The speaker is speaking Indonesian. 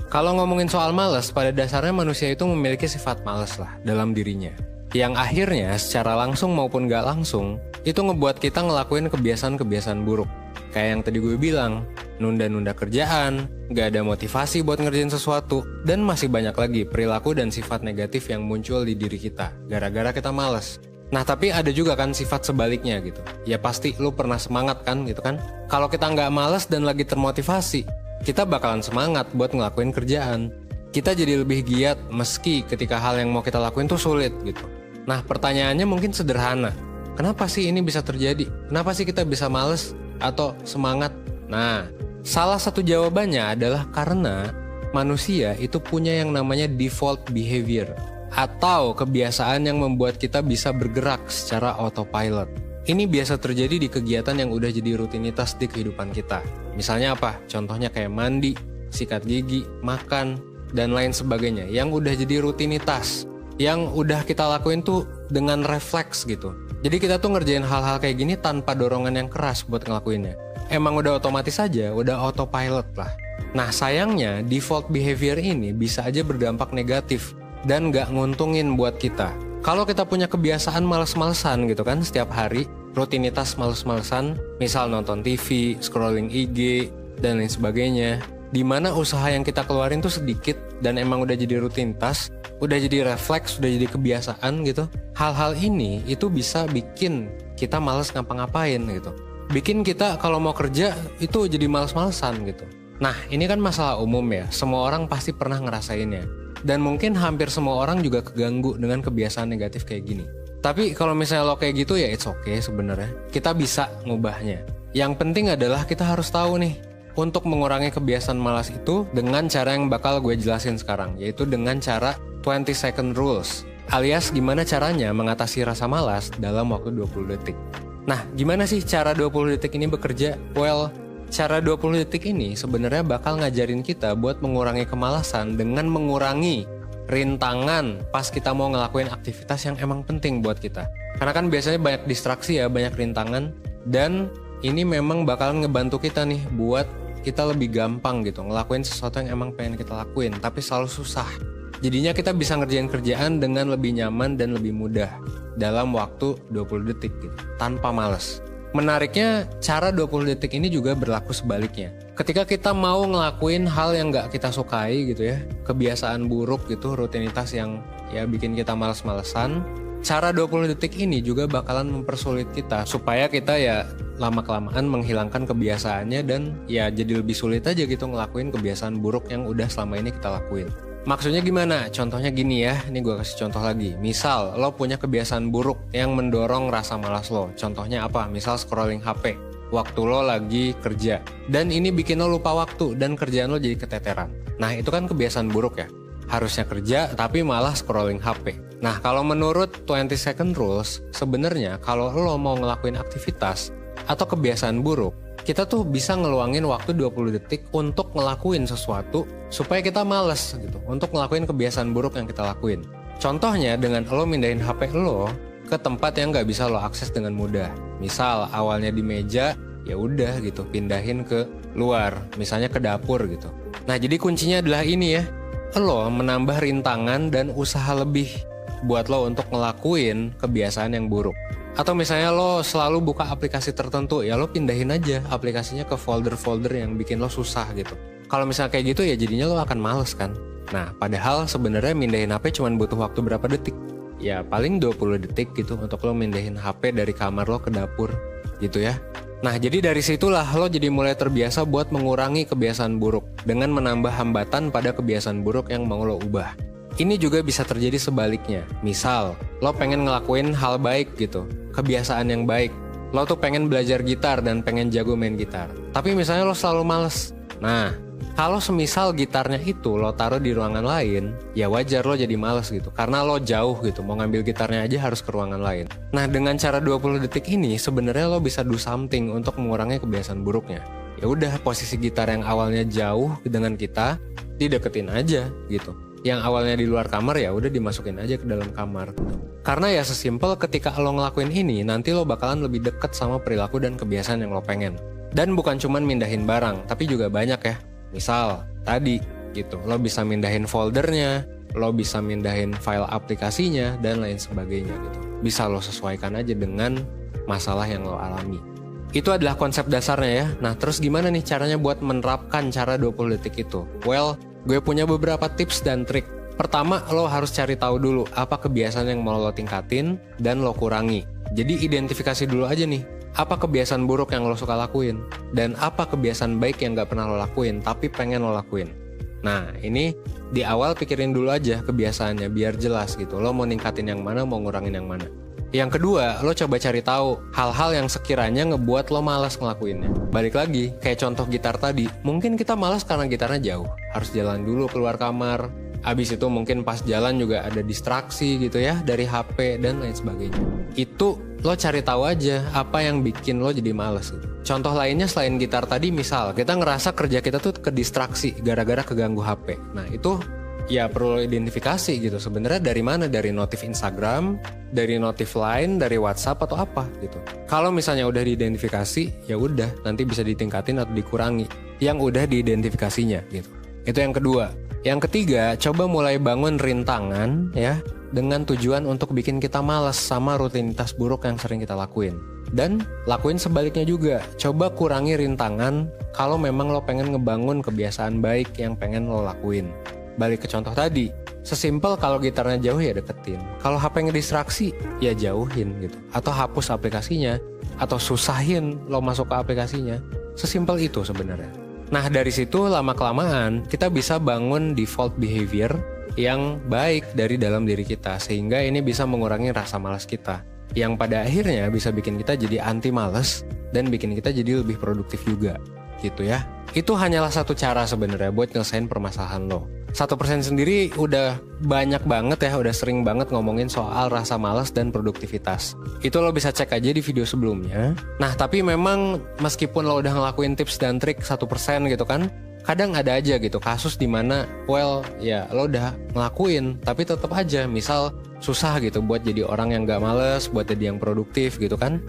Kalau ngomongin soal malas, pada dasarnya manusia itu memiliki sifat malas lah dalam dirinya. Yang akhirnya secara langsung maupun gak langsung, itu ngebuat kita ngelakuin kebiasaan-kebiasaan buruk. Kayak yang tadi gue bilang, nunda-nunda kerjaan, gak ada motivasi buat ngerjain sesuatu, dan masih banyak lagi perilaku dan sifat negatif yang muncul di diri kita, gara-gara kita malas. Nah tapi ada juga kan sifat sebaliknya gitu. Ya pasti lu pernah semangat kan gitu kan. Kalau kita nggak malas dan lagi termotivasi, kita bakalan semangat buat ngelakuin kerjaan. Kita jadi lebih giat meski ketika hal yang mau kita lakuin tuh sulit gitu. Nah pertanyaannya mungkin sederhana. Kenapa sih ini bisa terjadi? Kenapa sih kita bisa males atau semangat? Nah salah satu jawabannya adalah karena manusia itu punya yang namanya default behavior, atau kebiasaan yang membuat kita bisa bergerak secara autopilot. Ini biasa terjadi di kegiatan yang udah jadi rutinitas di kehidupan kita. Misalnya apa? Contohnya kayak mandi, sikat gigi, makan, dan lain sebagainya. Yang udah jadi rutinitas, yang udah kita lakuin tuh dengan refleks gitu. Jadi kita tuh ngerjain hal-hal kayak gini tanpa dorongan yang keras buat ngelakuinnya. Emang udah otomatis aja, udah autopilot lah. Nah sayangnya default behavior ini bisa aja berdampak negatif dan gak nguntungin buat kita. Kalau kita punya kebiasaan males-malesan gitu kan setiap hari, rutinitas males-malesan, misal nonton TV, scrolling IG, dan lain sebagainya, dimana usaha yang kita keluarin tuh sedikit dan emang udah jadi rutinitas, udah jadi refleks, udah jadi kebiasaan gitu. Hal-hal ini itu bisa bikin kita males ngapa-ngapain gitu. Bikin kita kalau mau kerja itu jadi males-malesan gitu. Nah ini kan masalah umum ya, semua orang pasti pernah ngerasainnya. Dan mungkin hampir semua orang juga keganggu dengan kebiasaan negatif kayak gini. Tapi kalau misalnya lo kayak gitu ya it's okay sebenarnya. Kita bisa ngubahnya. Yang penting adalah kita harus tahu nih, untuk mengurangi kebiasaan malas itu dengan cara yang bakal gue jelasin sekarang, yaitu dengan cara 20 second rules. Alias gimana caranya mengatasi rasa malas dalam waktu 20 detik. Nah, gimana sih cara 20 detik ini bekerja? Well, cara 20 detik ini sebenarnya bakal ngajarin kita buat mengurangi kemalasan dengan mengurangi rintangan pas kita mau ngelakuin aktivitas yang emang penting buat kita. Karena kan biasanya banyak distraksi ya, banyak rintangan, dan ini memang bakal ngebantu kita nih buat kita lebih gampang gitu ngelakuin sesuatu yang emang pengen kita lakuin tapi selalu susah. Jadinya kita bisa ngerjain kerjaan dengan lebih nyaman dan lebih mudah dalam waktu 20 detik gitu, tanpa malas. Menariknya, cara 20 detik ini juga berlaku sebaliknya. Ketika kita mau ngelakuin hal yang gak kita sukai gitu ya, kebiasaan buruk gitu, rutinitas yang ya bikin kita malas-malesan, cara 20 detik ini juga bakalan mempersulit kita supaya kita ya lama-kelamaan menghilangkan kebiasaannya dan ya jadi lebih sulit aja gitu ngelakuin kebiasaan buruk yang udah selama ini kita lakuin. Maksudnya gimana? Contohnya gini ya, ini gue kasih contoh lagi. Misal lo punya kebiasaan buruk yang mendorong rasa malas lo. Contohnya apa? Misal scrolling HP waktu lo lagi kerja, dan ini bikin lo lupa waktu dan kerjaan lo jadi keteteran. Nah itu kan kebiasaan buruk ya. Harusnya kerja tapi malah scrolling HP. Nah kalau menurut 20 second rules, sebenarnya kalau lo mau ngelakuin aktivitas atau kebiasaan buruk, kita tuh bisa ngeluangin waktu 20 detik untuk ngelakuin sesuatu supaya kita malas gitu, untuk ngelakuin kebiasaan buruk yang kita lakuin. Contohnya dengan lo mindahin HP lo ke tempat yang nggak bisa lo akses dengan mudah. Misal awalnya di meja, ya udah gitu, pindahin ke luar, misalnya ke dapur gitu. Nah jadi kuncinya adalah ini ya, lo menambah rintangan dan usaha lebih buat lo untuk ngelakuin kebiasaan yang buruk. Atau misalnya lo selalu buka aplikasi tertentu, ya lo pindahin aja aplikasinya ke folder-folder yang bikin lo susah gitu. Kalau misalnya kayak gitu ya jadinya lo akan males kan. Nah padahal sebenarnya mindahin HP cuma butuh waktu berapa detik. Ya paling 20 detik gitu untuk lo mindahin HP dari kamar lo ke dapur gitu ya. Nah jadi dari situlah lo jadi mulai terbiasa buat mengurangi kebiasaan buruk dengan menambah hambatan pada kebiasaan buruk yang mau lo ubah. Ini juga bisa terjadi sebaliknya. Misal, lo pengen ngelakuin hal baik gitu, kebiasaan yang baik. Lo tuh pengen belajar gitar dan pengen jago main gitar. Tapi misalnya lo selalu males. Nah, kalau semisal gitarnya itu lo taruh di ruangan lain, ya wajar lo jadi males gitu. Karena lo jauh gitu, mau ngambil gitarnya aja harus ke ruangan lain. Nah, dengan cara 20 detik ini, sebenarnya lo bisa do something untuk mengurangi kebiasaan buruknya. Ya udah, posisi gitar yang awalnya jauh dengan kita, dideketin aja gitu. Yang awalnya di luar kamar ya udah dimasukin aja ke dalam kamar. Karena ya sesimpel ketika lo ngelakuin ini, nanti lo bakalan lebih deket sama perilaku dan kebiasaan yang lo pengen. Dan bukan cuman mindahin barang, tapi juga banyak ya. Misal, tadi gitu. Lo bisa mindahin foldernya, lo bisa mindahin file aplikasinya, dan lain sebagainya gitu. Bisa lo sesuaikan aja dengan masalah yang lo alami. Itu adalah konsep dasarnya ya. Nah terus gimana nih caranya buat menerapkan cara 20 detik itu? Well, gue punya beberapa tips dan trik. Pertama, lo harus cari tahu dulu apa kebiasaan yang mau lo tingkatin dan lo kurangi. Jadi identifikasi dulu aja nih, apa kebiasaan buruk yang lo suka lakuin, dan apa kebiasaan baik yang gak pernah lo lakuin tapi pengen lo lakuin. Nah ini di awal pikirin dulu aja kebiasaannya biar jelas gitu, lo mau ningkatin yang mana, mau ngurangin yang mana. Yang kedua, lo coba cari tahu hal-hal yang sekiranya ngebuat lo malas ngelakuinnya. Balik lagi, kayak contoh gitar tadi, mungkin kita malas karena gitarnya jauh, harus jalan dulu keluar kamar. Abis itu mungkin pas jalan juga ada distraksi gitu ya, dari HP dan lain sebagainya. Itu lo cari tahu aja apa yang bikin lo jadi males gitu. Contoh lainnya selain gitar tadi, misal kita ngerasa kerja kita tuh kedistraksi gara-gara keganggu HP. Nah itu ya perlu lo identifikasi gitu, sebenarnya dari mana, dari notif Instagram, dari notif Line, dari WhatsApp atau apa gitu. Kalau misalnya udah diidentifikasi, ya udah nanti bisa ditingkatin atau dikurangi yang udah diidentifikasinya gitu. Itu yang kedua. Yang ketiga, coba mulai bangun rintangan ya, dengan tujuan untuk bikin kita malas sama rutinitas buruk yang sering kita lakuin. Dan lakuin sebaliknya juga, coba kurangi rintangan kalau memang lo pengen ngebangun kebiasaan baik yang pengen lo lakuin. Balik ke contoh tadi, sesimpel kalau gitarnya jauh ya deketin, kalau HP ngedistraksi ya jauhin gitu, atau hapus aplikasinya, atau susahin lo masuk ke aplikasinya. Sesimpel itu sebenarnya. Nah dari situ lama-kelamaan kita bisa bangun default behavior yang baik dari dalam diri kita, sehingga ini bisa mengurangi rasa malas kita, yang pada akhirnya bisa bikin kita jadi anti malas dan bikin kita jadi lebih produktif juga gitu ya. Itu hanyalah satu cara sebenarnya buat nyelesain permasalahan lo. 1% sendiri udah banyak banget ya, udah sering banget ngomongin soal rasa malas dan produktivitas. Itu lo bisa cek aja di video sebelumnya. Nah tapi memang meskipun lo udah ngelakuin tips dan trik 1% gitu kan, kadang ada aja gitu kasus dimana well ya lo udah ngelakuin tapi tetap aja misal susah gitu buat jadi orang yang gak males, buat jadi yang produktif gitu kan.